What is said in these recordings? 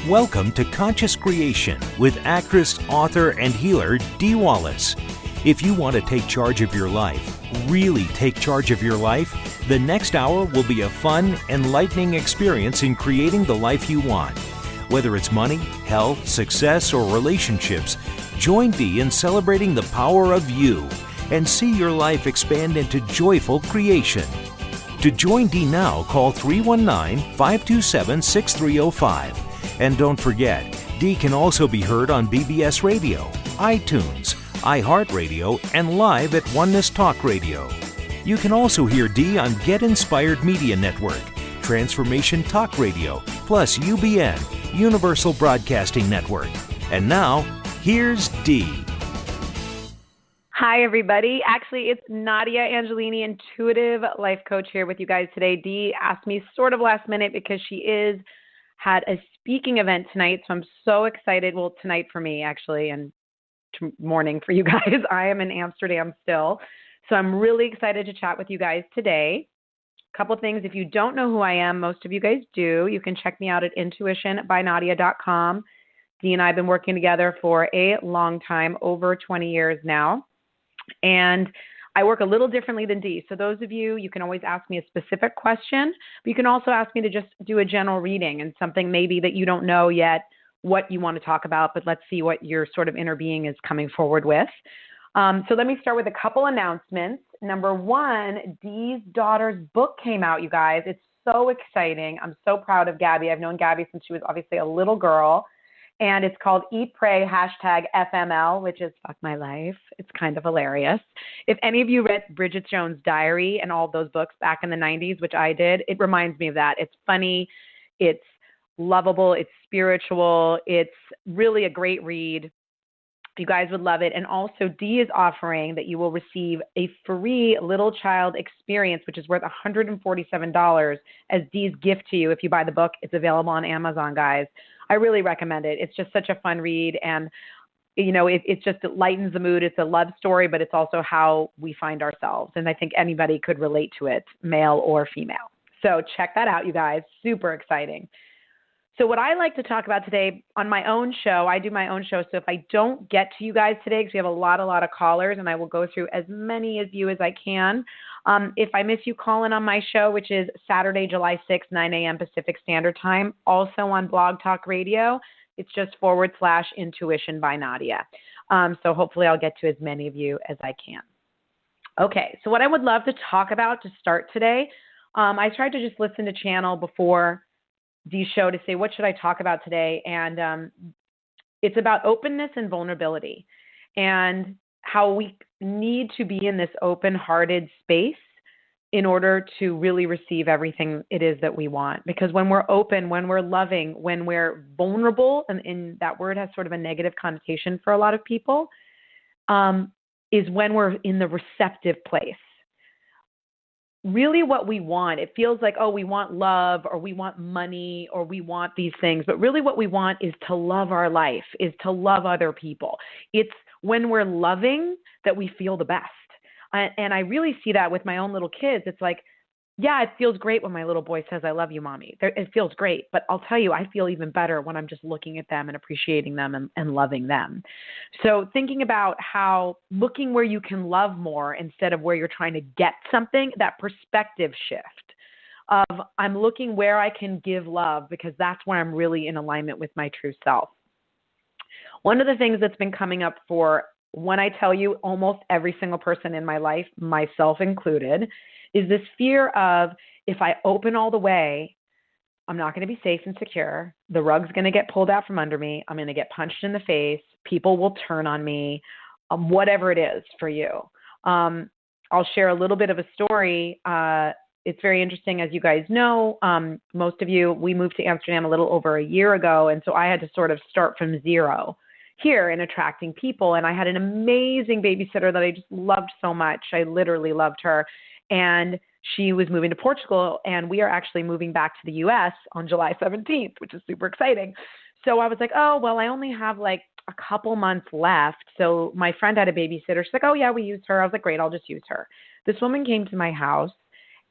Welcome to Conscious Creation with actress, author, and healer Dee Wallace. If you want to take charge of your life, really take charge of your life, the next hour will be a fun, enlightening experience in creating the life you want. Whether it's money, health, success, or relationships, join Dee in celebrating the power of you and see your life expand into joyful creation. To join Dee now, call 319-527-6305. And don't forget, Dee can also be heard on BBS Radio, iTunes, iHeartRadio, and live at Oneness Talk Radio. You can also hear Dee on Get Inspired Media Network, Transformation Talk Radio, plus UBN, Universal Broadcasting Network. And now, here's Dee. Hi, everybody. Actually, it's Nadia Angelini, Intuitive Life Coach, here with you guys today. Dee asked me sort of last minute because she had a speaking event tonight, so I'm so excited. Well, tonight for me, actually, and morning for you guys. I am in Amsterdam still, so I'm really excited to chat with you guys today. A couple things. If you don't know who I am, most of you guys do. You can check me out at intuitionbynadia.com. Dee and I have been working together for a long time, over 20 years now. And I work a little differently than Dee. So those of you, you can always ask me a specific question, but you can also ask me to just do a general reading and something maybe that you don't know yet what you want to talk about, but let's see what your sort of inner being is coming forward with. So let me start with a couple announcements. Number one, Dee's daughter's book came out, you guys. It's so exciting. I'm so proud of Gabby. I've known Gabby since she was obviously a little girl. And it's called Eat, Pray, #FML, which is Fuck My Life. It's kind of hilarious. If any of you read Bridget Jones' Diary and all of those books back in the 90s, which I did, it reminds me of that. It's funny. It's lovable. It's spiritual. It's really a great read. You guys would love it. And also, Dee is offering that you will receive a free little child experience, which is worth $147 as Dee's gift to you if you buy the book. It's available on Amazon, guys. I really recommend it. It's just such a fun read. And, you know, it lightens the mood. It's a love story, but it's also how we find ourselves. And I think anybody could relate to it, male or female. So check that out, you guys. Super exciting. So what I like to talk about today on my own show, I do my own show. So if I don't get to you guys today, because we have a lot of callers, and I will go through as many of you as I can. If I miss you, call in on my show, which is Saturday, July 6th, 9 a.m. Pacific Standard Time, also on Blog Talk Radio. It's just /Intuition by Nadia. So hopefully I'll get to as many of you as I can. Okay, so what I would love to talk about to start today, I tried to just listen to channel before Dee's show to say, what should I talk about today? And it's about openness and vulnerability and how we need to be in this open-hearted space in order to really receive everything it is that we want. Because when we're open, when we're loving, when we're vulnerable, and that word has sort of a negative connotation for a lot of people, is when we're in the receptive place. Really what we want, it feels like, oh, we want love or we want money or we want these things. But really what we want is to love our life, is to love other people. It's when we're loving that we feel the best. And I really see that with my own little kids. It's like, yeah, it feels great when my little boy says, I love you, Mommy. It feels great. But I'll tell you, I feel even better when I'm just looking at them and appreciating them and loving them. So thinking about how looking where you can love more instead of where you're trying to get something, that perspective shift of I'm looking where I can give love because that's where I'm really in alignment with my true self. One of the things that's been coming up for when I tell you almost every single person in my life, myself included, is this fear of if I open all the way, I'm not going to be safe and secure. The rug's going to get pulled out from under me. I'm going to get punched in the face. People will turn on me, whatever it is for you. I'll share a little bit of a story. It's very interesting. As you guys know, most of you, we moved to Amsterdam a little over a year ago. And so I had to sort of start from zero here in attracting people. And I had an amazing babysitter that I just loved so much. I literally loved her. And she was moving to Portugal, and we are actually moving back to the U.S. on July 17th, which is super exciting. So I was like, oh, well, I only have like a couple months left. So my friend had a babysitter. She's like, oh, yeah, we used her. I was like, great, I'll just use her. This woman came to my house,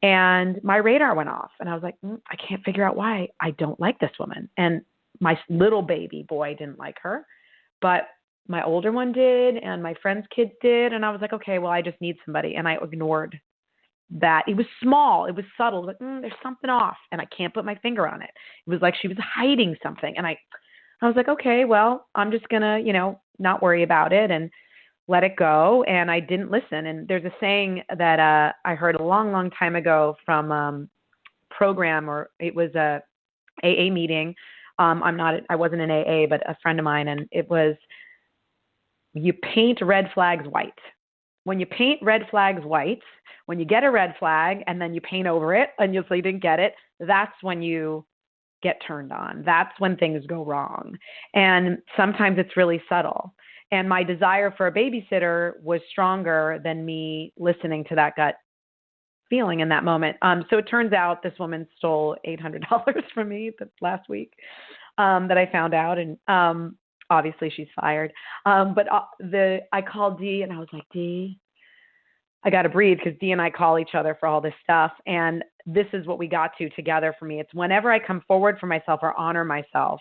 and my radar went off. And I was like, I can't figure out why I don't like this woman. And my little baby boy didn't like her, but my older one did, and my friends' kids did. And I was like, okay, well, I just need somebody. And I ignored that. It was small. It was subtle. Like, there's something off, and I can't put my finger on it. It was like she was hiding something. And I was like, okay, well, I'm just going to, not worry about it and let it go. And I didn't listen. And there's a saying that I heard a long, long time ago from program, or it was a AA meeting. I wasn't in AA, but a friend of mine, and it was, you paint red flags white. When you paint red flags white, when you get a red flag and then you paint over it and you didn't get it, that's when you get turned on. That's when things go wrong. And sometimes it's really subtle. And my desire for a babysitter was stronger than me listening to that gut feeling in that moment. So it turns out this woman stole $800 from me last week that I found out. And obviously she's fired. But I called Dee and I was like, Dee, I got to breathe, because Dee and I call each other for all this stuff. And this is what we got to together for me. It's whenever I come forward for myself or honor myself,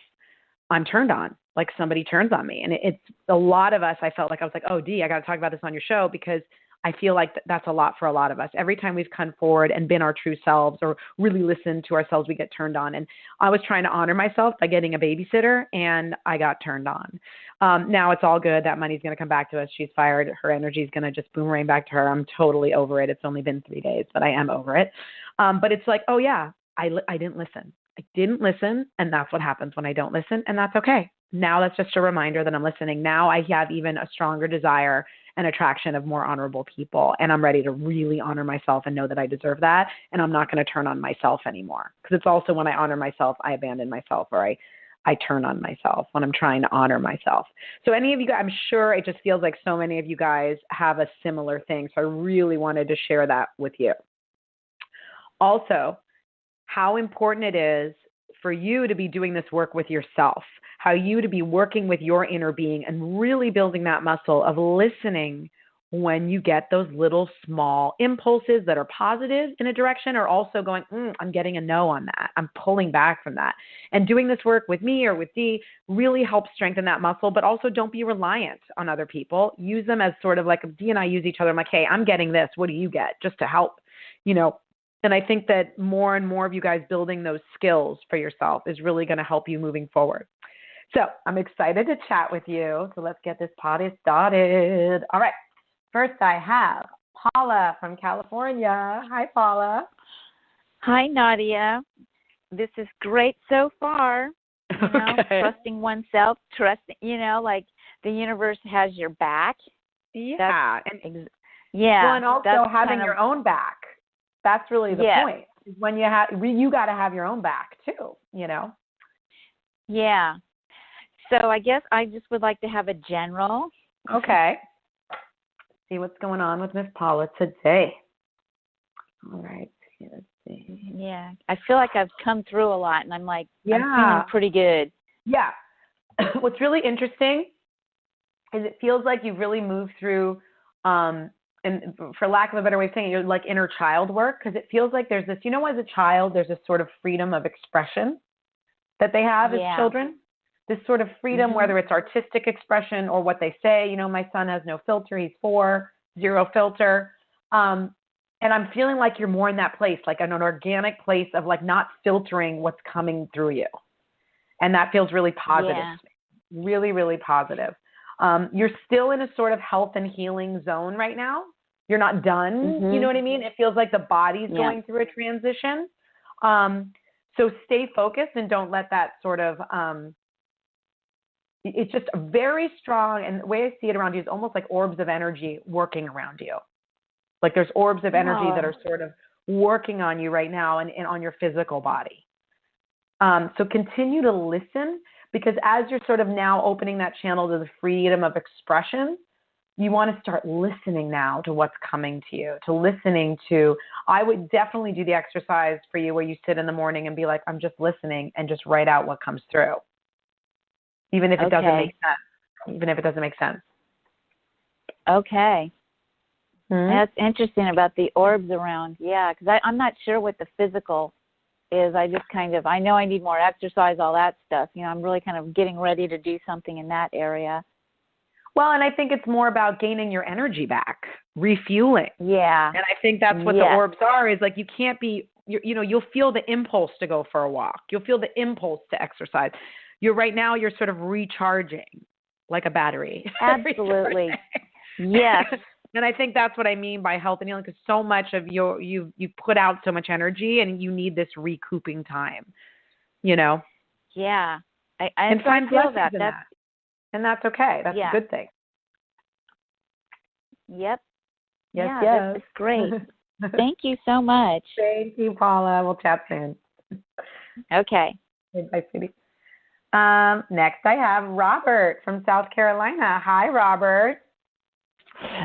I'm turned on, like somebody turns on me. And it's a lot of us. I felt like I was like, oh, Dee, I got to talk about this on your show, because I feel like that's a lot for a lot of us. Every time we've come forward and been our true selves or really listened to ourselves, we get turned on. And I was trying to honor myself by getting a babysitter, and I got turned on. Now it's all good. That money's going to come back to us. She's fired. Her energy is going to just boomerang back to her. I'm totally over it. It's only been 3 days, but I am over it. But it's like, oh yeah, I didn't listen. I didn't listen. And that's what happens when I don't listen. And that's okay. Now that's just a reminder that I'm listening. Now I have even a stronger desire and attraction of more honorable people. And I'm ready to really honor myself and know that I deserve that. And I'm not going to turn on myself anymore. Because it's also when I honor myself, I abandon myself, or I turn on myself when I'm trying to honor myself. So any of you guys, I'm sure it just feels like so many of you guys have a similar thing. So I really wanted to share that with you. Also, how important it is for you to be doing this work with yourself, how you to be working with your inner being and really building that muscle of listening when you get those little small impulses that are positive in a direction, or also going, I'm getting a no on that. I'm pulling back from that. And doing this work with me or with Dee really helps strengthen that muscle, but also don't be reliant on other people. Use them as sort of like, Dee and I use each other. I'm like, hey, I'm getting this. What do you get? Just to help, And I think that more and more of you guys building those skills for yourself is really going to help you moving forward. So I'm excited to chat with you. So let's get this party started. All right. First, I have Paula from California. Hi, Paula. Hi, Nadia. This is great so far. Okay. Trusting oneself, like the universe has your back. Yeah. Yeah. Well, and also having your own back. That's really the point. When you got to have your own back too, Yeah. So I guess I just would like to have a general. Okay. See what's going on with Miss Paula today. All right. Let's see. Yeah. I feel like I've come through a lot, and I'm like, I'm feeling pretty good. Yeah. What's really interesting is it feels like you've really moved through, and for lack of a better way of saying it, you're like inner child work, because it feels like there's this, as a child, there's this sort of freedom of expression that they have as children. This sort of freedom, whether it's artistic expression or what they say. My son has no filter. He's 4, 0 filter. And I'm feeling like you're more in that place, like in an organic place of like not filtering what's coming through you. And that feels really positive. Yeah. Really, really positive. You're still in a sort of health and healing zone right now. You're not done. You know what I mean? It feels like the body's going through a transition. So stay focused and don't let that sort of, it's just very strong. And the way I see it around you is almost like orbs of energy working around you. Like there's orbs of energy that are sort of working on you right now and on your physical body. So continue to listen, because as you're sort of now opening that channel to the freedom of expression, you want to start listening now to what's coming to you, I would definitely do the exercise for you where you sit in the morning and be like, I'm just listening, and just write out what comes through. Even if it doesn't make sense. Okay. That's interesting about the orbs around. Yeah, because I'm not sure what the physical is I just I know I need more exercise, all that stuff. I'm really kind of getting ready to do something in that area. Well, and I think it's more about gaining your energy back, refueling. Yeah. And I think that's what the orbs are, is like you can't be, you'll feel the impulse to go for a walk. You'll feel the impulse to exercise. Right now you're sort of recharging like a battery. Absolutely. Yes. And I think that's what I mean by health and healing, because so much of you put out so much energy and you need this recouping time, Yeah. And find feel that. And that's okay. That's a good thing. Yep. Yes, That's great. Thank you so much. Thank you, Paula. We'll chat soon. Okay. Bye, sweetie. Next I have Robert from South Carolina. Hi, Robert.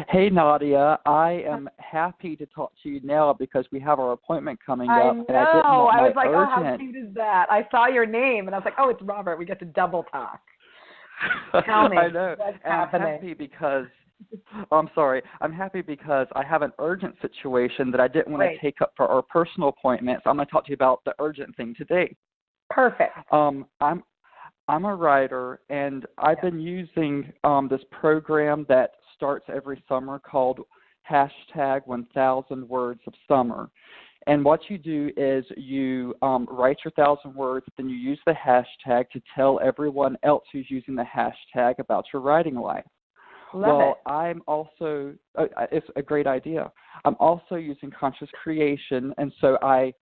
Hey, Nadia. I am happy to talk to you now because we have our appointment coming up. I know. And I didn't want I was like, urgent... oh, how cute is that? I saw your name, and I was like, oh, it's Robert. We get to double talk. Tell me. I know. What's happening. I'm happy because... I'm sorry. I'm happy because I have an urgent situation that I didn't want to take up for our personal appointments. I'm going to talk to you about the urgent thing today. Perfect. I'm a writer, and I've been using this program that starts every summer called hashtag 1,000 Words of Summer. And what you do is you write your 1,000 words, then you use the hashtag to tell everyone else who's using the hashtag about your writing life. Love it. I'm also, it's a great idea. I'm also using conscious creation, and so I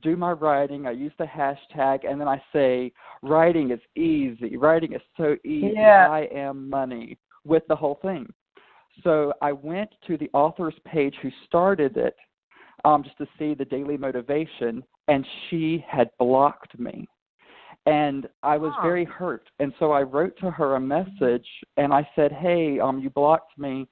do my writing, I use the hashtag, and then I say, writing is easy. Writing is so easy. Yeah. I am money with the whole thing. So I went to the author's page who started it just to see the daily motivation, and she had blocked me. And I was very hurt. And so I wrote to her a message, and I said, hey, you blocked me.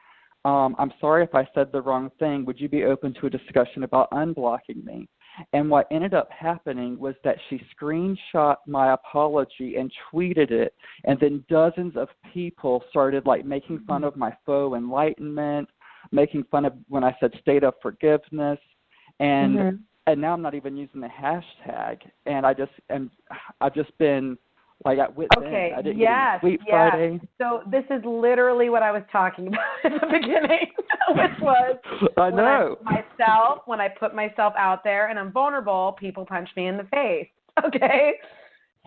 I'm sorry if I said the wrong thing. Would you be open to a discussion about unblocking me? And what ended up happening was that she screenshot my apology and tweeted it, and then dozens of people started making fun of my faux enlightenment, making fun of when I said state of forgiveness, and now I'm not even using the hashtag, and I've just been at wit's end. I didn't get a tweet Friday. So this is literally what I was talking about at the beginning, which was I know. When I put myself out there and I'm vulnerable, people punch me in the face. Okay?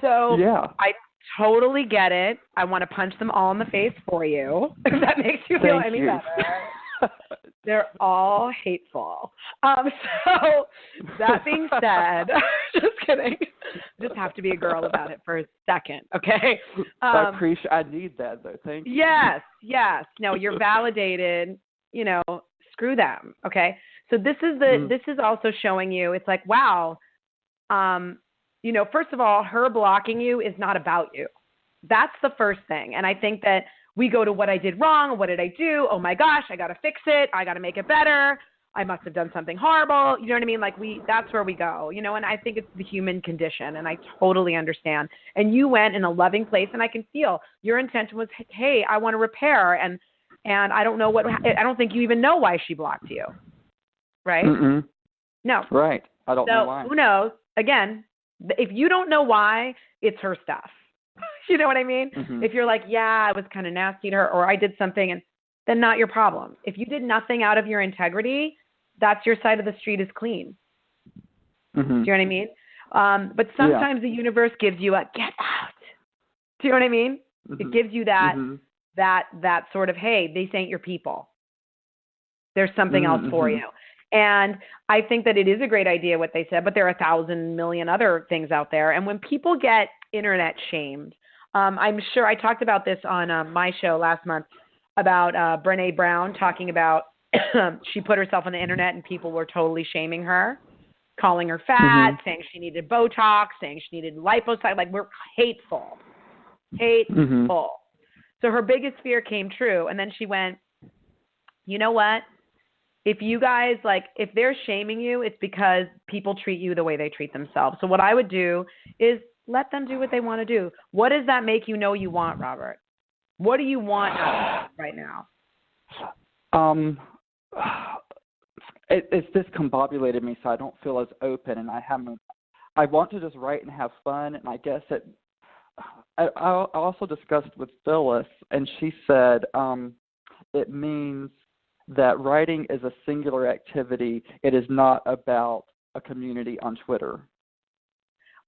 So I totally get it. I want to punch them all in the face for you, if that makes you feel any better. They're all hateful. So that being said, just kidding. Just have to be a girl about it for a second, okay? I need that, though. Thank you. Yes. No, you're validated. Screw them, okay? So this is also showing you. It's like, wow. First of all, her blocking you is not about you. That's the first thing, and I think that we go to what I did wrong. What did I do? Oh my gosh, I got to fix it. I got to make it better. I must have done something horrible. You know what I mean? That's where we go, and I think it's the human condition, and I totally understand. And you went in a loving place, and I can feel your intention was, hey, I want to repair. And I don't know I don't think you even know why she blocked you. Right? Mm-mm. No. Right. I don't know why. Who knows? Again, if you don't know why, it's her stuff. You know what I mean? Mm-hmm. If you're like, yeah, I was kind of nasty to her, or I did something, and then not your problem. If you did nothing out of your integrity, that's your side of the street is clean. Mm-hmm. Do you know what I mean? But sometimes the universe gives you a get out. Do you know what I mean? Mm-hmm. It gives you that that sort of, hey, these ain't your people. There's something else for you. And I think that it is a great idea what they said, but there are 1,000 million other things out there. And when people get internet shamed, I'm sure I talked about this on my show last month about Brené Brown talking about she put herself on the internet and people were totally shaming her, calling her fat, saying she needed Botox, saying she needed liposuction. We're hateful. So her biggest fear came true. And then she went, you know what? If you guys, if they're shaming you, it's because people treat you the way they treat themselves. So what I would do is let them do what they want to do. What does that make you know you want, Robert? What do you want out of it right now? It's discombobulated me, so I don't feel as open, and I I want to just write and have fun, and I guess I also discussed with Phyllis, and she said it means that writing is a singular activity. It is not about a community on Twitter.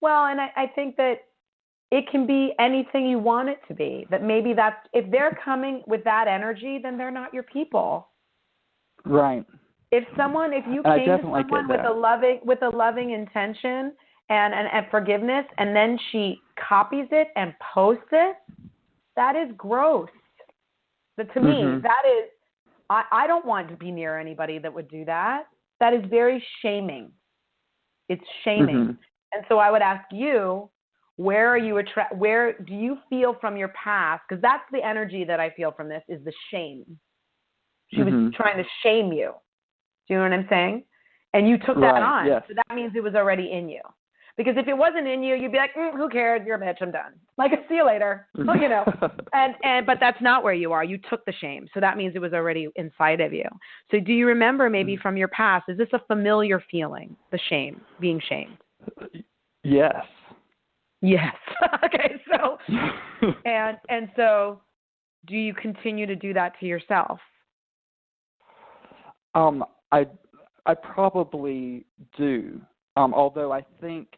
Well, and I think that it can be anything you want it to be. That maybe that's, if they're coming with that energy, then they're not your people. Right. If you came to someone with a loving intention and forgiveness, and then she copies it and posts it, that is gross. But to me, that is, I don't want to be near anybody that would do that. That is very shaming. It's shaming. And so I would ask you, where do you feel from your past? Because that's the energy that I feel from this, is the shame. She was trying to shame you. Do you know what I'm saying? And you took that on. Yes. So that means it was already in you. Because if it wasn't in you, you'd be like, who cares? You're a bitch. I'm done. Like, see you later. Well, you know. But that's not where you are. You took the shame. So that means it was already inside of you. So do you remember maybe from your past, is this a familiar feeling, the shame, being shamed? Yes. Yes. Okay. So, and so do you continue to do that to yourself? I probably do. Although I think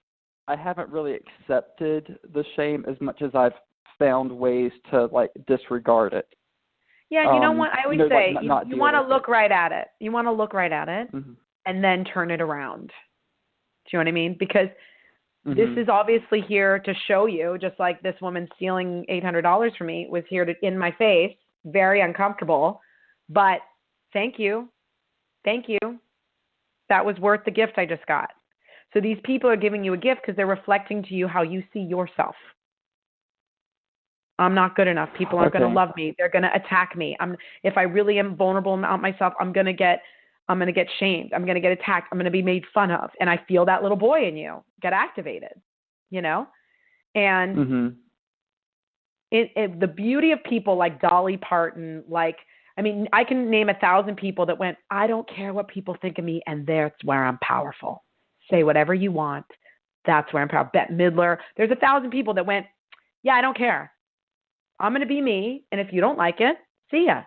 I haven't really accepted the shame as much as I've found ways to disregard it. Yeah, you know what I always say, you want to look right at it. You want to look right at it and then turn it around. Do you know what I mean? Because this is obviously here to show you, just like this woman stealing $800 from me was here in my face, very uncomfortable, but thank you. Thank you. That was worth the gift I just got. So these people are giving you a gift because they're reflecting to you how you see yourself. I'm not good enough. People aren't going to love me. They're going to attack me. If I really am vulnerable about myself, I'm going to get shamed. I'm going to get attacked. I'm going to be made fun of. And I feel that little boy in you get activated, you know? And the beauty of people like Dolly Parton, I can name 1,000 people that went, I don't care what people think of me, and that's where I'm powerful. Say whatever you want. That's where I'm powerful. Bette Midler. There's 1,000 people that went, yeah, I don't care. I'm going to be me, and if you don't like it, see ya.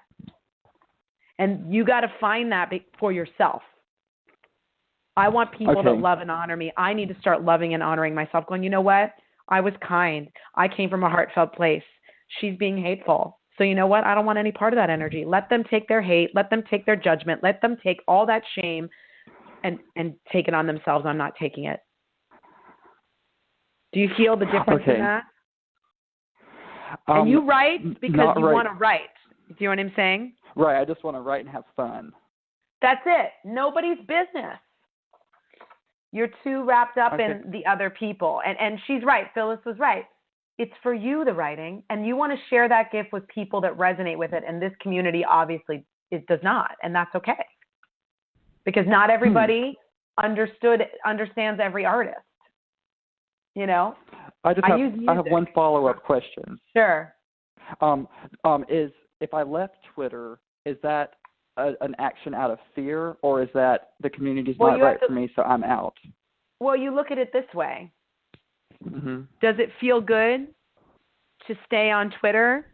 And you got to find that for yourself. I want people that love and honor me. I need to start loving and honoring myself, going, you know what? I was kind. I came from a heartfelt place. She's being hateful. So you know what? I don't want any part of that energy. Let them take their hate. Let them take their judgment. Let them take all that shame and take it on themselves. I'm not taking it. Do you feel the difference in that? And you write because you want to write. Do you know what I'm saying? Right. I just want to write and have fun. That's it. Nobody's business. You're too wrapped up in the other people. And she's right. Phyllis was right. It's for you, the writing, and you want to share that gift with people that resonate with it. And this community obviously it does not, and that's okay. Because not everybody understands every artist. You know? I have one follow-up question. Sure. Is if I left Twitter, is that an action out of fear, or is that the community's not right for me, so I'm out? Well, you look at it this way. Does it feel good to stay on Twitter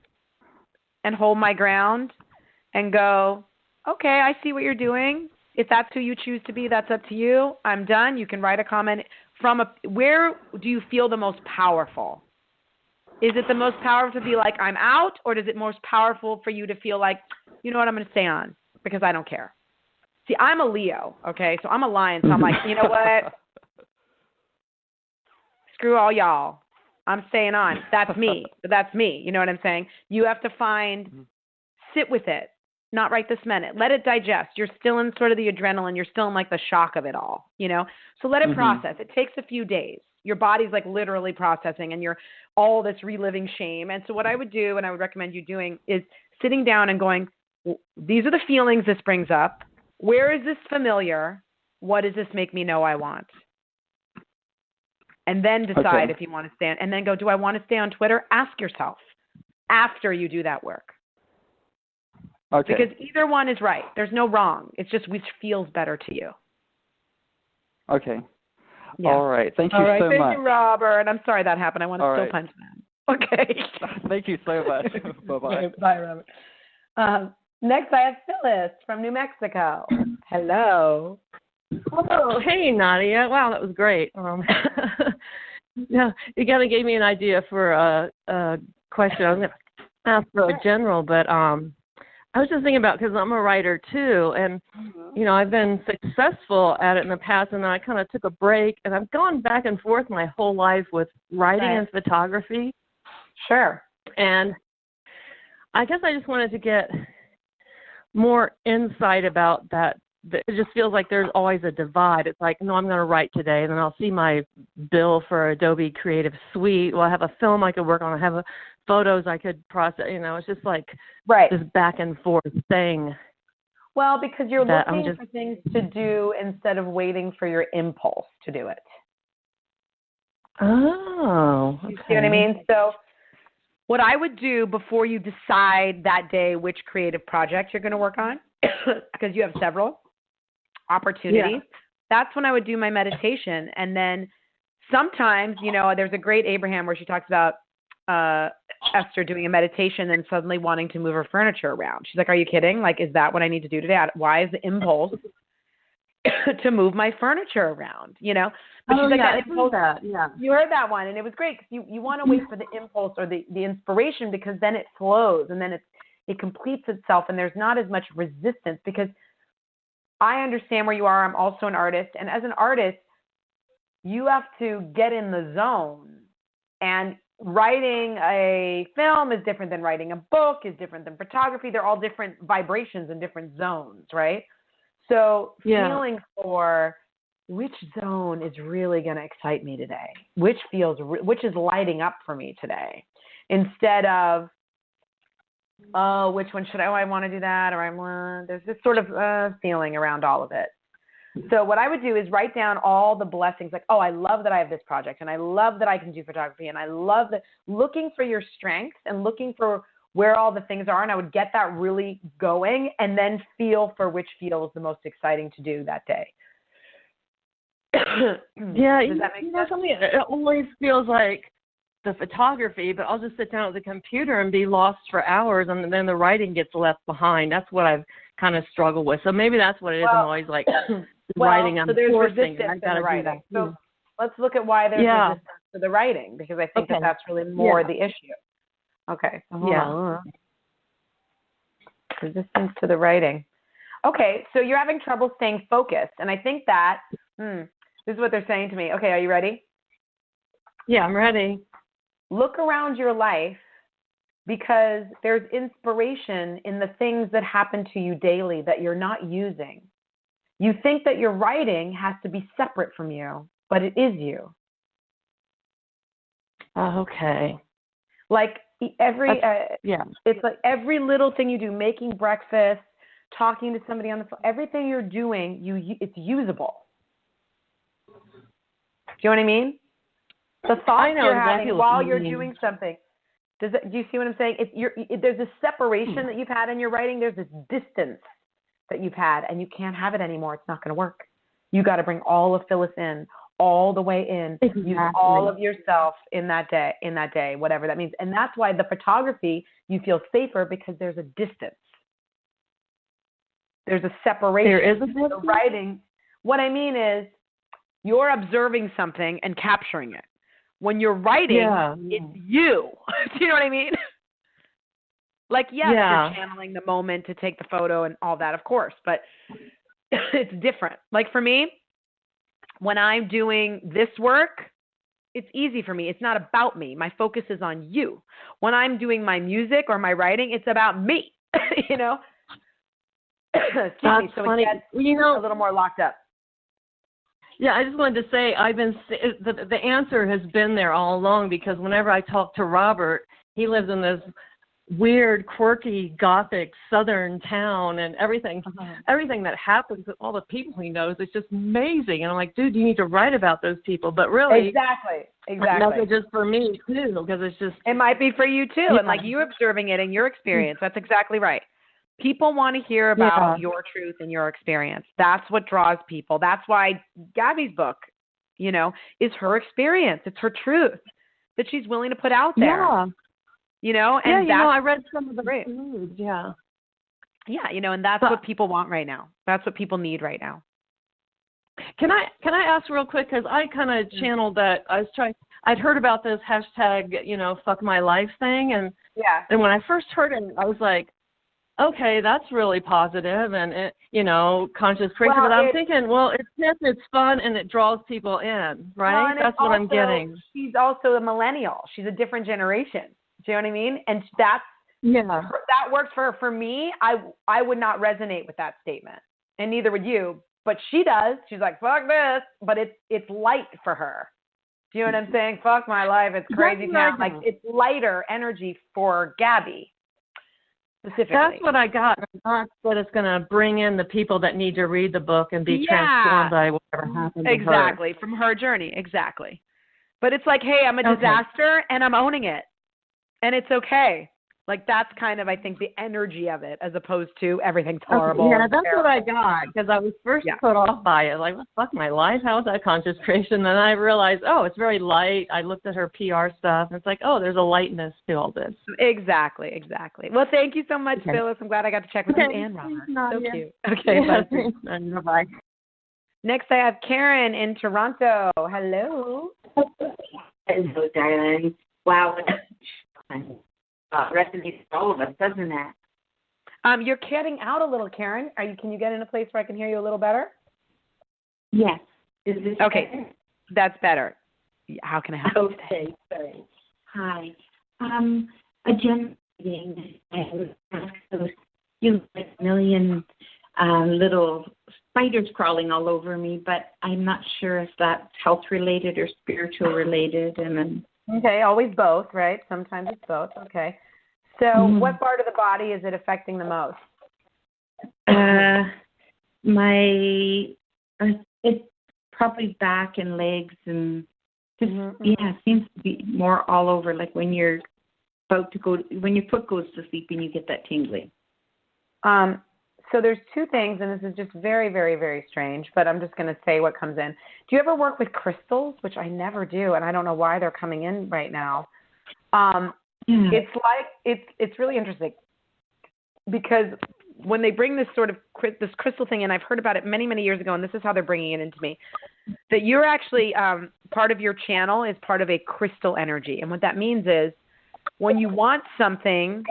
and hold my ground and go, okay, I see what you're doing. If that's who you choose to be, that's up to you. I'm done. You can write a comment where do you feel the most powerful? Is it the most powerful to be like, I'm out, or is it most powerful for you to feel like, you know what, I'm going to stay on because I don't care? See, I'm a Leo, okay? So I'm a lion, so I'm like, you know what? Screw all y'all. I'm staying on. That's me. That's me. You know what I'm saying? You have to sit with it, not right this minute. Let it digest. You're still in sort of the adrenaline. You're still in the shock of it all, you know? So let it process. It takes a few days. Your body's literally processing, and you're all this reliving shame. And so what I would do, and I would recommend you doing, is sitting down and going, these are the feelings this brings up. Where is this familiar? What does this make me know I want? And then decide if you want to stay on, and then go, do I want to stay on Twitter? Ask yourself after you do that work. Okay. Because either one is right. There's no wrong. It's just which feels better to you. Okay. Yeah. All right. Thank you All right. so Thank much. you, Robert. I'm sorry that happened. I want to All still right. punch them. Okay. Thank you so much. Bye-bye. Okay, bye, Robert. Next, I have Phyllis from New Mexico. Hello. Oh, hey, Nadia. Wow, that was great. Yeah, you kind of gave me an idea for a question. I was going to ask for a general, but I was just thinking about, because I'm a writer too, and I've been successful at it in the past, and then I kind of took a break, and I've gone back and forth my whole life with writing and photography. Sure. And I guess I just wanted to get more insight about that. It just feels like there's always a divide. It's like, no, I'm going to write today, and then I'll see my bill for Adobe Creative Suite. Well, I have a film I could work on. I have photos I could process. It's just like this back and forth thing. Well, because you're looking for things to do instead of waiting for your impulse to do it. Oh, okay. You see what I mean? So what I would do before you decide that day which creative project you're going to work on, because you have several opportunities, that's when I would do my meditation. And then sometimes, there's a great Abraham where she talks about Esther doing a meditation and suddenly wanting to move her furniture around. She's like, are you kidding? Like, is that what I need to do today? Why is the impulse to move my furniture around, But she's like, that impulse, you heard that one, and it was great because you want to wait for the impulse or the inspiration, because then it flows and then it completes itself, and there's not as much resistance, because I understand where you are. I'm also an artist, and as an artist, you have to get in the zone, and writing a film is different than writing a book, is different than photography. They're all different vibrations and different zones, right? So feeling for which zone is really going to excite me today, which is lighting up for me today, instead of, which one should I want to do that, or there's this sort of feeling around all of it. So what I would do is write down all the blessings, like, I love that I have this project, and I love that I can do photography, and I love that, looking for your strengths and looking for where all the things are, and I would get that really going, and then feel for which feels the most exciting to do that day. Yeah, does that make sense? Something, it always feels like the photography, but I'll just sit down at the computer and be lost for hours, and then the writing gets left behind. That's what I've kind of struggled with. So maybe that's what it is. I'm always like writing. I'm so there's forcing. resistance I've got in the to writing. do that. So let's look at why there's resistance to the writing, because I think that's really more the issue. Okay. So hold on. Resistance to the writing. Okay, so you're having trouble staying focused, and I think that this is what they're saying to me. Okay, are you ready? Yeah, I'm ready. Look around your life, because there's inspiration in the things that happen to you daily that you're not using. You think that your writing has to be separate from you, but it is you. Okay. Like it's like every little thing you do, making breakfast, talking to somebody on the phone, everything you're doing, it's usable. Do you know what I mean? The thoughts you're having while you're doing something. Do you see what I'm saying? There's a separation that you've had in your writing. There's this distance that you've had, and you can't have it anymore. It's not going to work. You got to bring all of Phyllis in, all the way in. Exactly. Use all of yourself in that day, whatever that means. And that's why the photography, you feel safer, because there's a distance. There's a separation. There is a distance? The writing, what I mean is, you're observing something and capturing it. When you're writing, it's you. Do you know what I mean? Like, yes, you're channeling the moment to take the photo and all that, of course, but it's different. Like for me, when I'm doing this work, it's easy for me. It's not about me. My focus is on you. When I'm doing my music or my writing, it's about me, you know? Excuse me. So funny. It gets a little more locked up. Yeah, I just wanted to say the answer has been there all along, because whenever I talk to Robert, he lives in this weird, quirky, gothic southern town, and everything that happens with all the people he knows is just amazing. And I'm like, dude, you need to write about those people. But really, exactly. That's just for me too, because it's just, it might be for you too, and like you observing it in your experience. That's exactly right. People want to hear about your truth and your experience. That's what draws people. That's why Gabby's book is her experience. It's her truth that she's willing to put out there. Yeah. And I read some of the foods. Yeah. Yeah, and that's what people want right now. That's what people need right now. Can I ask real quick, because I kind of channeled that. I'd heard about this hashtag, fuck my life thing, and when I first heard it, I was like, okay, that's really positive, and conscious creation. But I'm thinking, well, it's fun and it draws people in, right? That's what I'm getting. She's also a millennial. She's a different generation. Do you know what I mean? And that works for her. For me, I would not resonate with that statement, and neither would you. But she does. She's like, fuck this, but it's light for her. Do you know what I'm saying? Fuck my life. It's crazy town. Like, it's lighter energy for Gabby specifically. That's what I got. Not that it's going to bring in the people that need to read the book and be transformed by whatever happened to her. Exactly, from her journey. Exactly. But it's like, hey, I'm a disaster and I'm owning it. And it's okay. Like, that's kind of, I think, the energy of it, as opposed to everything's horrible. Yeah, that's what I got, because I was first put off by it. Like, fuck my life. How is that conscious creation? Then I realized, it's very light. I looked at her PR stuff, and it's like, there's a lightness to all this. Exactly. Well, thank you so much, Phyllis. I'm glad I got to check with you and Robert. So cute. Okay, bye. Next, I have Karen in Toronto. Hello. Hello, darling. Wow. Resonates for all of us, doesn't that? You're cutting out a little, Karen. Can you get in a place where I can hear you a little better? Yes. Is this okay? That's better. How can I help you today? Okay, sorry. Hi. A general reading. You look like a million little spiders crawling all over me, but I'm not sure if that's health related or spiritual related, and then. Okay, always both, right? Sometimes it's both. Okay. So what part of the body is it affecting the most? It's probably back and legs, and just, it seems to be more all over, like when you're about to when your foot goes to sleep and you get that tingling. So there's two things, and this is just very, very, very strange, but I'm just going to say what comes in. Do you ever work with crystals? Which I never do, and I don't know why they're coming in right now. It's like, it's really interesting, because when they bring this sort of, this crystal thing in, I've heard about it many, many years ago, and this is how they're bringing it into me, that you're actually, part of your channel is part of a crystal energy. And what that means is, when you want something,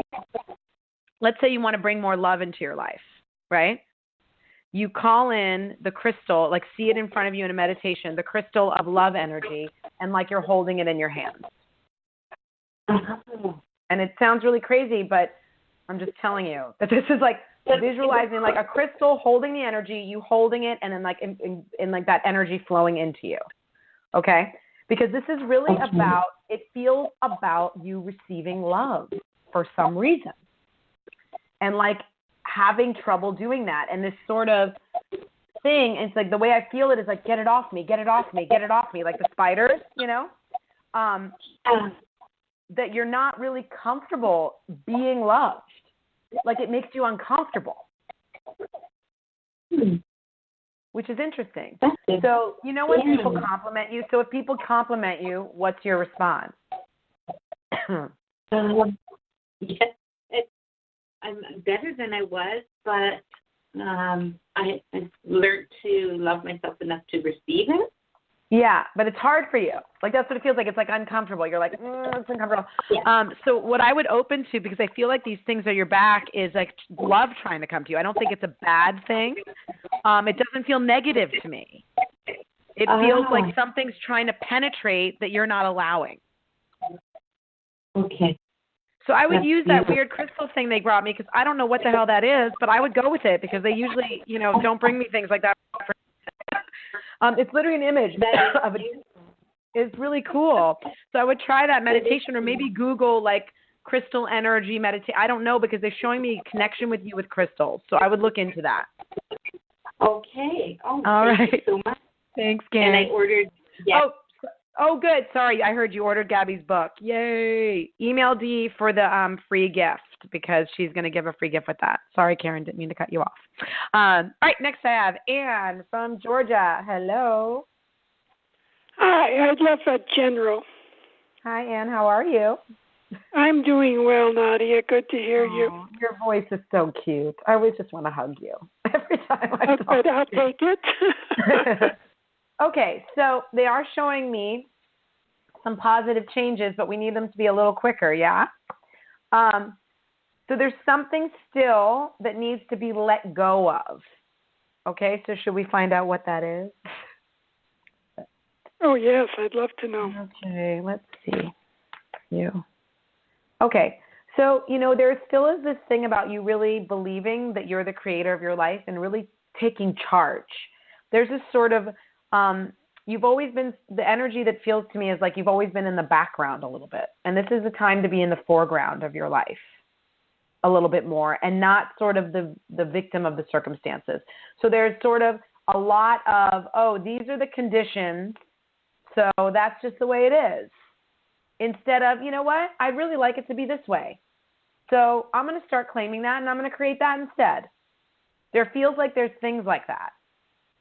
let's say you want to bring more love into your life, right? You call in the crystal, like see it in front of you in a meditation, the crystal of love energy, and like you're holding it in your hands. And it sounds really crazy, but I'm just telling you that this is like visualizing like a crystal holding the energy, you holding it, and then like in like that energy flowing into you. Okay? Because this is really about, it feels about you receiving love for some reason. And like having trouble doing that. And this sort of thing, it's like the way I feel it is like, get it off me, get it off me, get it off me, like the spiders, that you're not really comfortable being loved. Like it makes you uncomfortable. Which is interesting. So, when people compliment you, so if people compliment you, what's your response? Yes. I'm better than I was, but I've learned to love myself enough to receive it. Yeah, but it's hard for you. Like that's what it feels like. It's like uncomfortable. You're like, it's uncomfortable. Yeah. So what I would open to, because I feel like these things at your back is like love trying to come to you. I don't think it's a bad thing. It doesn't feel negative to me. It feels like something's trying to penetrate that you're not allowing. Okay. So I would use that weird crystal thing they brought me, because I don't know what the hell that is, but I would go with it because they usually, don't bring me things like that. It's literally an image of it. It's really cool. So I would try that meditation, or maybe Google like crystal energy meditation. I don't know, because they're showing me connection with you with crystals. So I would look into that. Okay. All thank you so much. Thanks, Gabby. And I ordered. Yes. Oh, good. Sorry, I heard you ordered Gabby's book. Yay. Email Dee for the free gift, because she's going to give a free gift with that. Sorry, Karen, didn't mean to cut you off. All right, next I have Anne from Georgia. Hello. Hi, I'd love a general. Hi, Ann. How are you? I'm doing well, Nadia. Good to hear you. Your voice is so cute. I always just want to hug you every time I talk. But I'll take it. Okay, so they are showing me some positive changes, but we need them to be a little quicker, yeah? So there's something still that needs to be let go of. Okay, so should we find out what that is? Oh, yes, I'd love to know. Okay, let's see. Okay, so, there still is this thing about you really believing that you're the creator of your life and really taking charge. There's this sort of, you've always been, the energy that feels to me is like you've always been in the background a little bit. And this is the time to be in the foreground of your life a little bit more and not sort of the victim of the circumstances. So there's sort of a lot of, oh, these are the conditions, so that's just the way it is. Instead of, you know what, I'd really like it to be this way. So I'm going to start claiming that and I'm going to create that instead. There feels like there's things like that.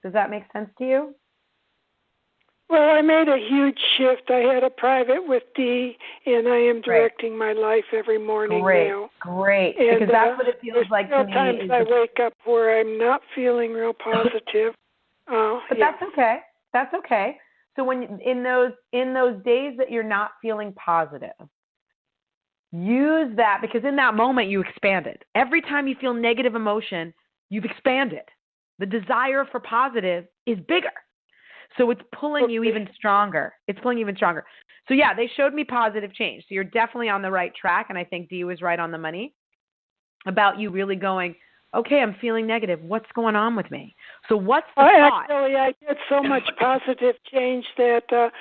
Does that make sense to you? Well, I made a huge shift. I had a private with Dee, and I am directing my life every morning now. Great, and, because that's what it feels like to me. Sometimes I wake up where I'm not feeling real positive. But that's okay. That's okay. So when in those days that you're not feeling positive, use that, because in that moment you expanded. Every time you feel negative emotion, you've expanded. The desire for positive is bigger. So it's pulling you even stronger. It's pulling you even stronger. So yeah, they showed me positive change. So you're definitely on the right track. And I think Dee was right on the money about you really going, okay, I'm feeling negative. What's going on with me? So what's the thought? Actually, I did so much positive change that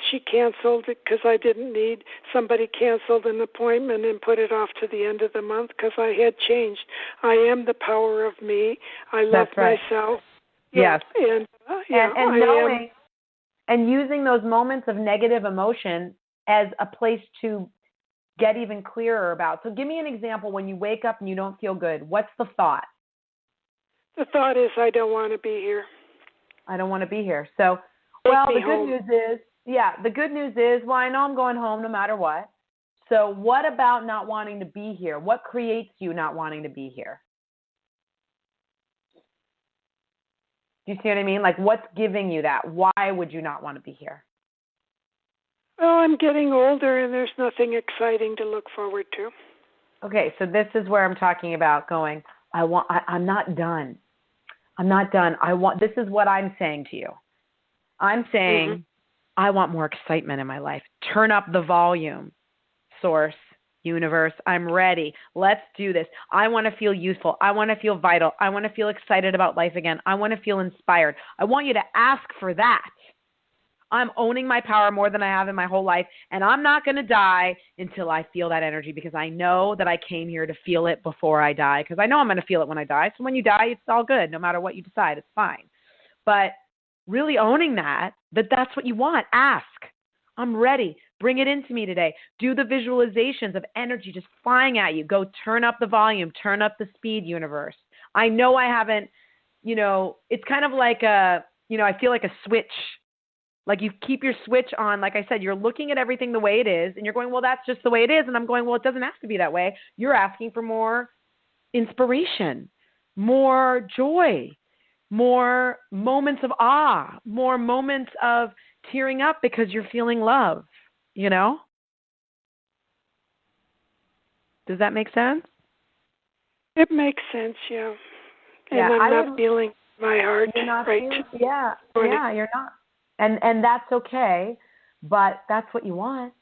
she canceled it because I didn't need, somebody canceled an appointment and put it off to the end of the month because I had changed. I am the power of me. I love myself. Yes. And knowing and using those moments of negative emotion as a place to get even clearer about. So give me an example when you wake up and you don't feel good. What's the thought? The thought is, I don't want to be here. I don't want to be here. So, well, the good news is, well, I know I'm going home no matter what. So what about not wanting to be here? What creates you not wanting to be here? Do you see what I mean? Like, what's giving you that? Why would you not want to be here? Well, I'm getting older and there's nothing exciting to look forward to. Okay, so this is where I'm talking about going, I'm not done. I'm not done. This is what I'm saying to you. I'm saying, I want more excitement in my life. Turn up the volume. Source, universe, I'm ready. Let's do this. I want to feel useful. I want to feel vital. I want to feel excited about life again. I want to feel inspired. I want you to ask for that. I'm owning my power more than I have in my whole life, and I'm not going to die until I feel that energy, because I know that I came here to feel it before I die, because I know I'm going to feel it when I die. So when you die, it's all good. No matter what you decide, it's fine. But really owning that's what you want. Ask. I'm ready. Bring it into me today. Do the visualizations of energy just flying at you. Go turn up the volume, turn up the speed, universe. I know I haven't, it's kind of like I feel like a switch. Like you keep your switch on, like I said, you're looking at everything the way it is, and you're going, well, that's just the way it is. And I'm going, well, it doesn't have to be that way. You're asking for more inspiration, more joy, more moments of awe, more moments of tearing up because you're feeling love, Does that make sense? It makes sense, yeah. And I'm not feeling my heart right. Yeah, you're not. And that's okay, but that's what you want.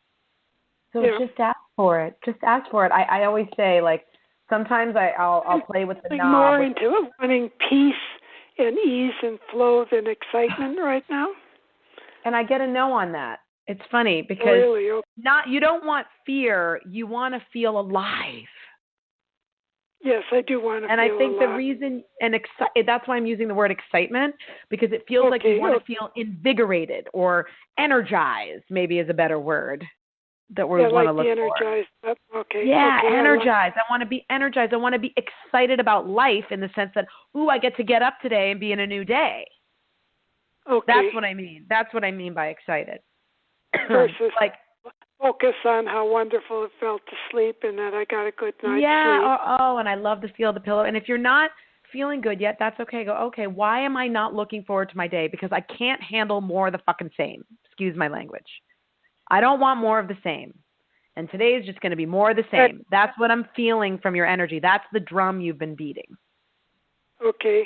So just ask for it. Just ask for it. I always say, like, sometimes I'll play with the knob. More into wanting peace and ease and flow than excitement right now. And I get a no on that. It's funny because you don't want fear. You want to feel alive. Yes, I do want to feel alive. And I think the reason, that's why I'm using the word excitement, because it feels like you want to feel invigorated or energized, maybe is a better word that we want to look energized. for. Energized. I want to be energized. I want to be excited about life in the sense that, I get to get up today and be in a new day. Okay. That's what I mean. That's what I mean by excited. Versus like focus on how wonderful it felt to sleep and that I got a good night's yeah, sleep. and I love to feel the pillow. And if you're not feeling good yet, that's okay. Go, okay, why am I not looking forward to my day? Because I can't handle more of the fucking same. Excuse my language. I don't want more of the same. And today is just going to be more of the same. That's what I'm feeling from your energy. That's the drum you've been beating. Okay.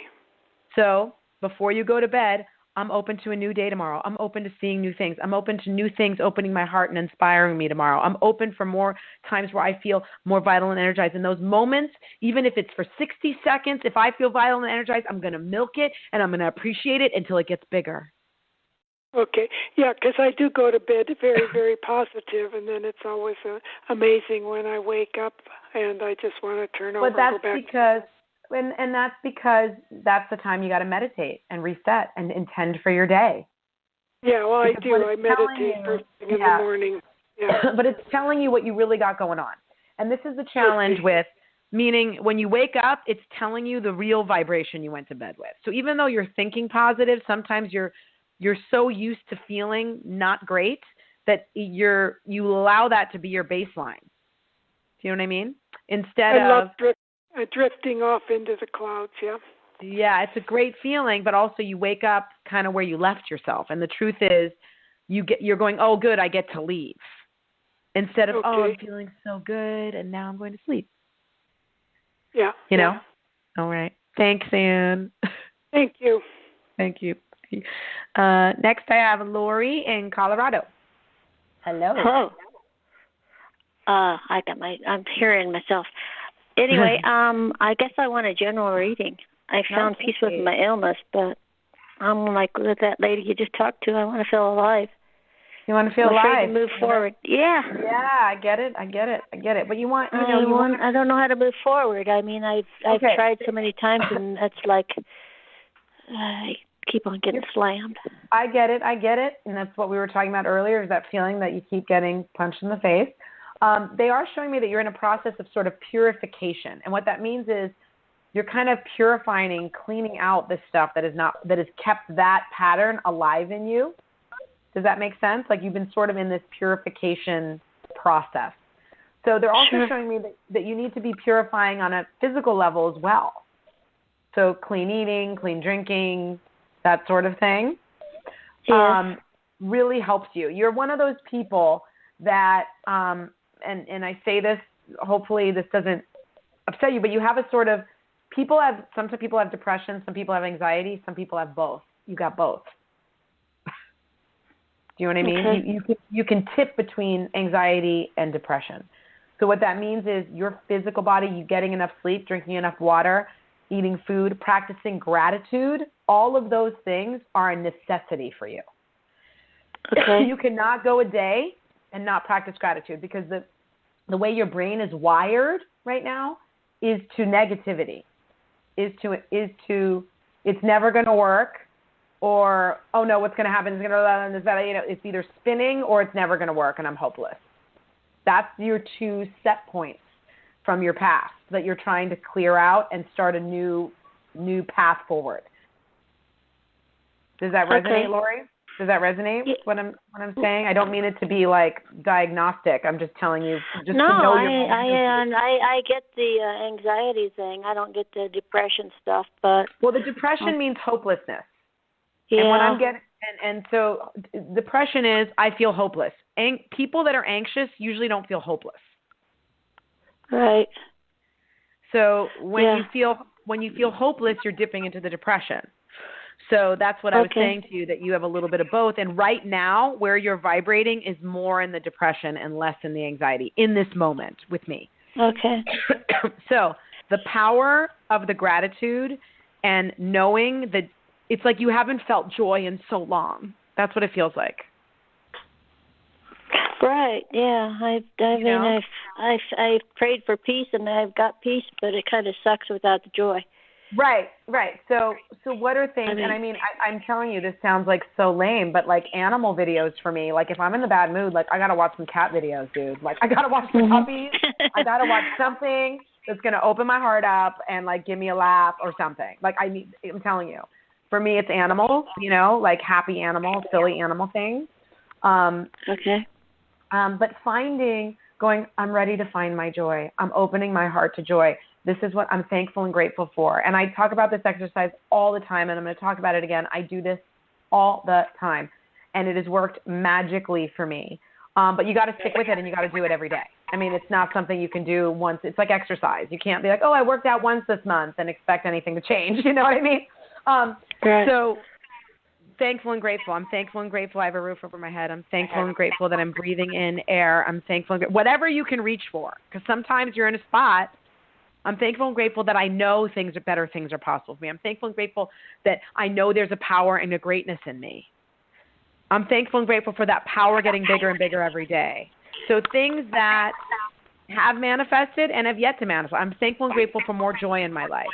So before you go to bed, I'm open to a new day tomorrow. I'm open to seeing new things. I'm open to new things opening my heart and inspiring me tomorrow. I'm open for more times where I feel more vital and energized. In those moments, even if it's for 60 seconds, if I feel vital and energized, I'm going to milk it and I'm going to appreciate it until it gets bigger. Okay. Yeah, because I do go to bed very, very positive, and then it's always amazing when I wake up and I just want to turn over and go back. And that's because that's the time you got to meditate and reset and intend for your day. Yeah, well, because I do. I meditate first thing in the morning. Yeah. But it's telling you what you really got going on. And this is the challenge with, meaning when you wake up, it's telling you the real vibration you went to bed with. So even though you're thinking positive, sometimes you're so used to feeling not great that you allow that to be your baseline. Do you know what I mean? Instead of drifting off into the clouds, yeah. Yeah, it's a great feeling, but also you wake up kind of where you left yourself. And the truth is, you're going, oh, good, I get to leave. Instead of, oh, I'm feeling so good, and now I'm going to sleep. Yeah. You know? All right. Thanks, Anne. Thank you. Thank you. Next, I have Lori in Colorado. Hello. Hello. I'm hearing myself. Anyway, I guess I want a general reading. I found peace with my illness, but I'm like with that lady you just talked to. I want to feel alive. You want to feel alive? I'm afraid to move forward. Yeah. Yeah, I get it. But you want, I don't know how to move forward. I mean, I've tried so many times, and it's like I keep on getting slammed. I get it. And that's what we were talking about earlier, is that feeling that you keep getting punched in the face. They are showing me that you're in a process of sort of purification. And what that means is you're kind of purifying, cleaning out this stuff that has kept that pattern alive in you. Does that make sense? Like you've been sort of in this purification process. So they're also showing me that you need to be purifying on a physical level as well. So clean eating, clean drinking, that sort of thing, really helps you. You're one of those people that, and I say this, hopefully this doesn't upset you, but you have a sort of, some people have depression, some people have anxiety, some people have both. You got both. Do you know what I mean? Okay. You can tip between anxiety and depression. So what that means is your physical body, you getting enough sleep, drinking enough water, eating food, practicing gratitude, all of those things are a necessity for you. Okay. You cannot go a day and not practice gratitude because the way your brain is wired right now is to negativity, is to it's never going to work, or, oh no, what's going to happen is going to, it's either spinning or it's never going to work and I'm hopeless. That's your two set points from your past that you're trying to clear out and start a new path forward. Does that resonate, Lori? Does that resonate with what I'm saying? I don't mean it to be like diagnostic. I'm just telling you to know your I get the anxiety thing. I don't get the depression stuff, but the depression means hopelessness. Yeah. And what I'm getting, and so depression is I feel hopeless. People that are anxious usually don't feel hopeless. Right. So when you feel hopeless, you're dipping into the depression. So that's what I was saying to you, that you have a little bit of both. And right now, where you're vibrating is more in the depression and less in the anxiety in this moment with me. Okay. So the power of the gratitude and knowing that it's like you haven't felt joy in so long. That's what it feels like. Right. Yeah. I've prayed for peace and I've got peace, but it kind of sucks without the joy. Right. So what are things? I'm telling you, this sounds like so lame, but like animal videos for me. Like if I'm in the bad mood, like I gotta watch some cat videos, dude. Like I gotta watch some puppies. I gotta watch something that's gonna open my heart up and like give me a laugh or something. Like I'm telling you, For me, it's animals, like happy animals, silly animal things. Okay. But I'm ready to find my joy. I'm opening my heart to joy. This is what I'm thankful and grateful for. And I talk about this exercise all the time, and I'm going to talk about it again. I do this all the time, and it has worked magically for me. But you got to stick with it, and you got to do it every day. I mean, it's not something you can do once. It's like exercise. You can't be like, oh, I worked out once this month and expect anything to change. You know what I mean? Right. So thankful and grateful. I'm thankful and grateful I have a roof over my head. I'm thankful and grateful that I'm breathing in air. I'm thankful and whatever you can reach for, because sometimes you're in a spot. I'm thankful and grateful that I know better things are possible for me. I'm thankful and grateful that I know there's a power and a greatness in me. I'm thankful and grateful for that power getting bigger and bigger every day. So things that have manifested and have yet to manifest. I'm thankful and grateful for more joy in my life.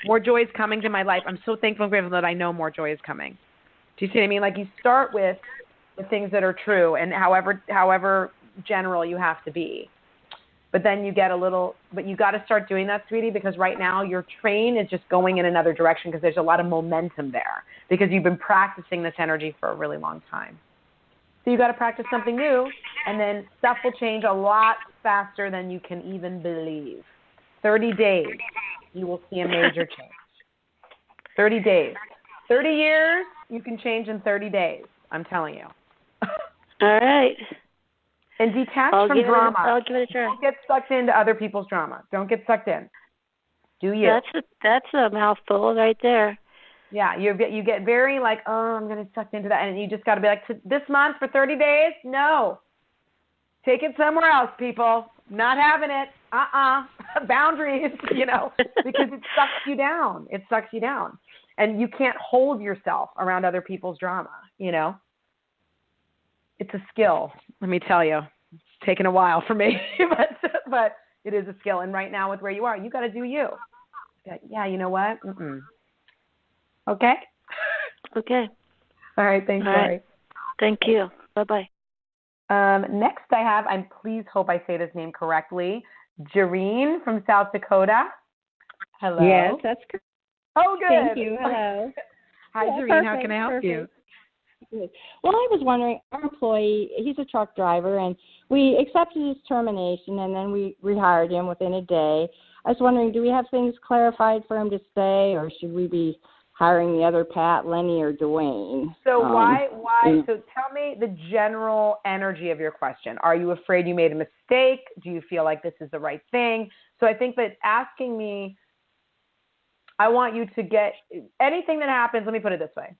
More joy is coming to my life. I'm so thankful and grateful that I know more joy is coming. Do you see what I mean? Like, you start with the things that are true, and however general you have to be. But then you get but you got to start doing that, sweetie, because right now your train is just going in another direction because there's a lot of momentum there because you've been practicing this energy for a really long time. So you got to practice something new, and then stuff will change a lot faster than you can even believe. 30 days, you will see a major change. 30 days. 30 years, you can change in 30 days, I'm telling you. All right. And detach from drama. I'll give it a try. Don't get sucked into other people's drama. Don't get sucked in. Do you? That's a mouthful right there. Yeah, you get very like, oh, I'm going to get sucked into that. And you just got to be like, this month for 30 days? No. Take it somewhere else, people. Not having it. Boundaries, because it sucks you down. It sucks you down. And you can't hold yourself around other people's drama, It's a skill, let me tell you. It's taken a while for me, but it is a skill. And right now with where you are, you got to do you. Yeah, you know what? Okay? Okay. All right, thanks, Lori. Right. Thank you. Bye-bye. Next I have, please hope I say this name correctly, Jareen from South Dakota. Hello. Yes, that's correct. Oh, good. Thank you. Hello. Hi, Jareen. How can I help you? Good. Well, I was wondering, our employee, he's a truck driver, and we accepted his termination, and then we rehired him within a day. I was wondering, do we have things clarified for him to stay, or should we be hiring the other Pat, Lenny, or Dwayne? So why? So tell me the general energy of your question. Are you afraid you made a mistake? Do you feel like this is the right thing? So I think that asking me, I want you to get anything that happens. Let me put it this way.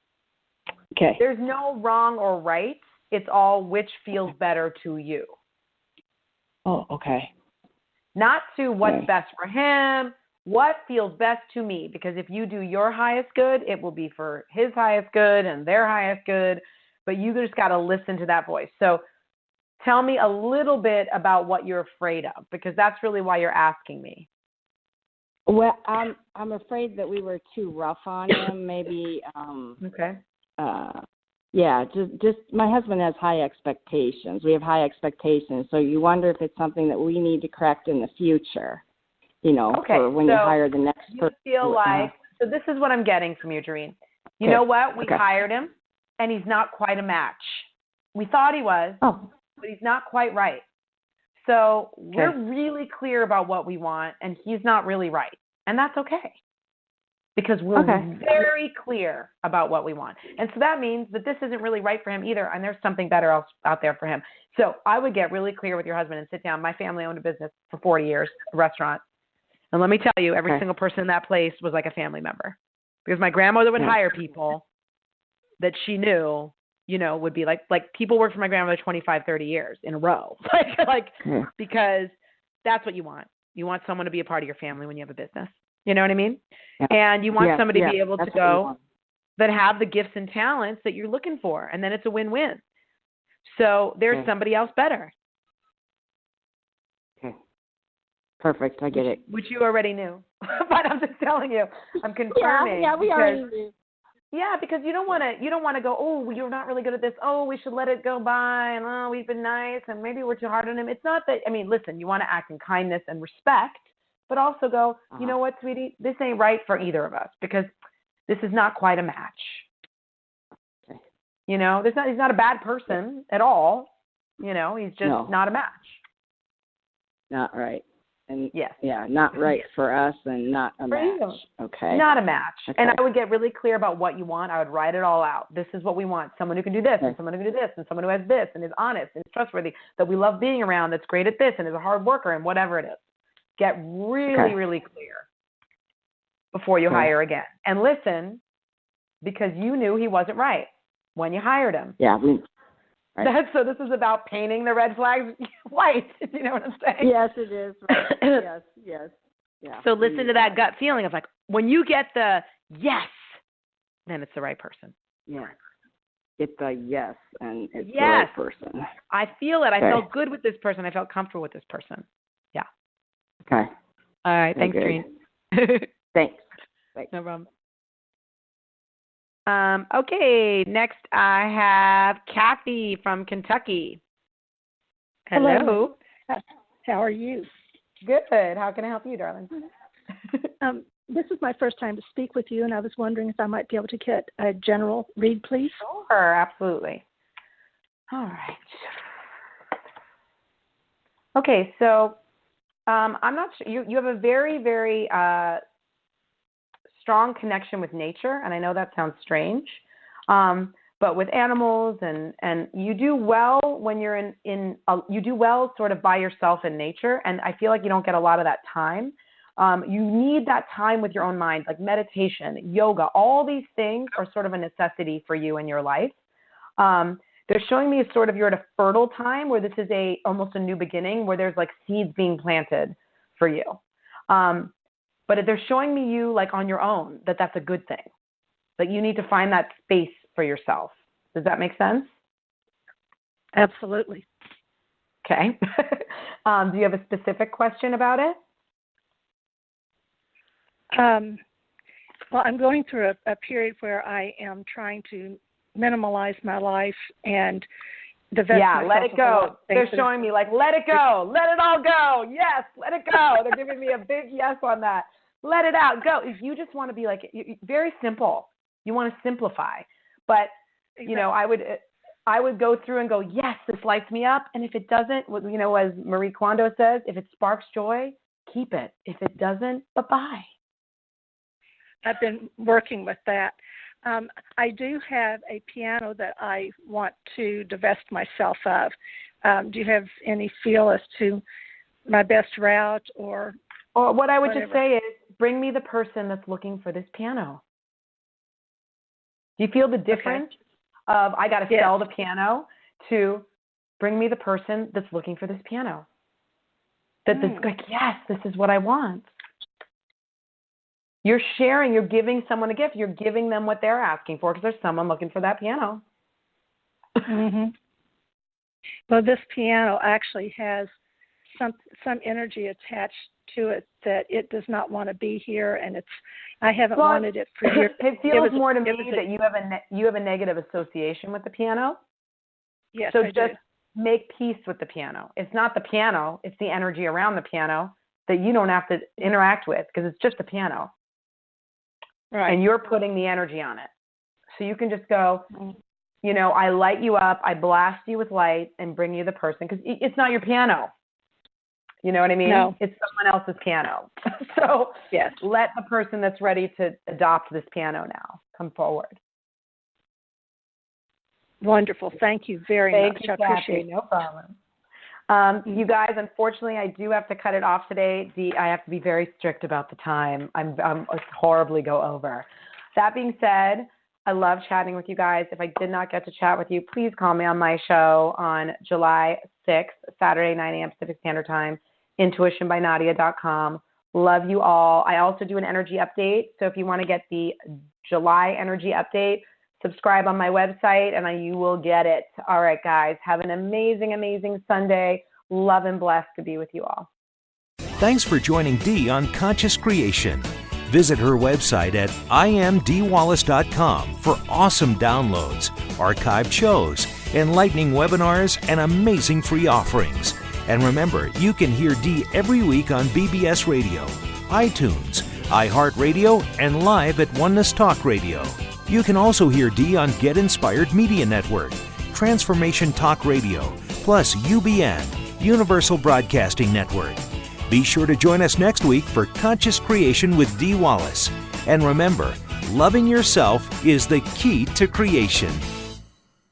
Okay. There's no wrong or right. It's all which feels better to you. Oh, okay. Not to what's best for him, what feels best to me. Because if you do your highest good, it will be for his highest good and their highest good. But you just got to listen to that voice. So tell me a little bit about what you're afraid of, because that's really why you're asking me. Well, I'm afraid that we were too rough on him. Maybe. Okay. Yeah, just my husband has high expectations. We have high expectations, so you wonder if it's something that we need to correct in the future. For when you hire the next person. You feel like so. This is what I'm getting from you, Jareen. You know what? We hired him, and he's not quite a match. We thought he was, but he's not quite right. So we're really clear about what we want, and he's not really right. And that's okay. Because we're very clear about what we want. And so that means that this isn't really right for him either, and there's something better else out there for him. So I would get really clear with your husband and sit down. My family owned a business for 40 years, a restaurant. And let me tell you, every single person in that place was like a family member. Because my grandmother would hire people that she knew, would be like people worked for my grandmother 25, 30 years in a row. Because that's what you want. You want someone to be a part of your family when you have a business. You know what I mean? Yeah. And you want somebody to be able to go that have the gifts and talents that you're looking for. And then it's a win-win. So there's somebody else better. Okay. Perfect. I get it. Which you already knew. But I'm just telling you. I'm confirming. Yeah, we already knew. Yeah, because you don't want to go, oh, you're not really good at this. Oh, we should let it go by. And, oh, we've been nice. And maybe we're too hard on him. It's not that, listen, you want to act in kindness and respect. But also go, you know what, sweetie, this ain't right for either of us. Because this is not quite a match. Okay. You know, he's not a bad person at all. You know, he's just not a match. Not right. And yes. Yeah, not right for us and not a match. You. Okay. Not a match. Okay. And I would get really clear about what you want. I would write it all out. This is what we want. Someone who can do this, and someone who can do this, and someone who has this, and is honest and is trustworthy, that we love being around, that's great at this, and is a hard worker, and whatever it is. Get really, really clear before you hire again. And listen, because you knew he wasn't right when you hired him. Yeah. Right. So this is about painting the red flags white. You know what I'm saying? Yes, it is. Right. Yes. Yeah. So listen to that gut feeling of like, when you get the yes, then it's the right person. Yeah. Get the yes, and it's the right person. I feel it. I felt good with this person. I felt comfortable with this person. Yeah. Okay. All right. Thanks, Trine. Thanks. No problem. Okay, next I have Kathy from Kentucky. Hello. How are you? Good. How can I help you, darling? This is my first time to speak with you, and I was wondering if I might be able to get a general read, please. Sure, absolutely. All right. Okay, so I'm not sure. You have a very, very strong connection with nature, and I know that sounds strange, but with animals, and you do well when you're you do well sort of by yourself in nature, and I feel like you don't get a lot of that time. You need that time with your own mind, like meditation, yoga, all these things are sort of a necessity for you in your life. They're showing me sort of you're at a fertile time where this is almost a new beginning, where there's like seeds being planted for you. But they're showing me you like on your own, that's a good thing. Like you need to find that space for yourself. Does that make sense? Absolutely. Okay. Do you have a specific question about it? Well, I'm going through a period where I am trying to minimalize my life and divest myself. Let it go. They're showing me like, let it go. Let it all go. Yes, let it go. They're giving me a big yes on that. Let it out. Go. If you just want to be like, very simple. You want to simplify. But, you know, I would go through and go, yes, this lights me up. And if it doesn't, you know, as Marie Kondo says, if it sparks joy, keep it. If it doesn't, bye-bye. I've been working with that. I do have a piano that I want to divest myself of. Do you have any feel as to my best route or what I would whatever? just say is bring me the person that's looking for this piano. Do you feel the difference of I got to sell the piano to bring me the person that's looking for this piano? That's like, yes, this is what I want. You're sharing, you're giving someone a gift. You're giving them what they're asking for because there's someone looking for that piano. Mm-hmm. Well, this piano actually has some energy attached to it that it does not want to be here, and I haven't wanted it for years. It feels more to me that you have a negative association with the piano. Yes, so I just do. Make peace with the piano. It's not the piano; it's the energy around the piano that you don't have to interact with because it's just a piano. Right. And you're putting the energy on it. So you can just go, you know, I light you up, I blast you with light and bring you the person because it's not your piano. You know what I mean? No. It's someone else's piano. So let the person that's ready to adopt this piano now come forward. Wonderful. Thank you very much. You, I appreciate it. No problem. You guys, unfortunately, I do have to cut it off today. I have to be very strict about the time. I'm horribly go over. That being said, I love chatting with you guys. If I did not get to chat with you, please call me on my show on July 6th, Saturday, 9 a.m. Pacific Standard Time, intuitionbynadia.com. Love you all. I also do an energy update. So if you want to get the July energy update, subscribe on my website and you will get it. All right, guys. Have an amazing, amazing Sunday. Love and blessed to be with you all. Thanks for joining Dee on Conscious Creation. Visit her website at imdwallace.com for awesome downloads, archived shows, enlightening webinars, and amazing free offerings. And remember, you can hear Dee every week on BBS Radio, iTunes, iHeartRadio, and live at Oneness Talk Radio. You can also hear Dee on Get Inspired Media Network, Transformation Talk Radio, plus UBN, Universal Broadcasting Network. Be sure to join us next week for Conscious Creation with Dee Wallace. And remember, loving yourself is the key to creation.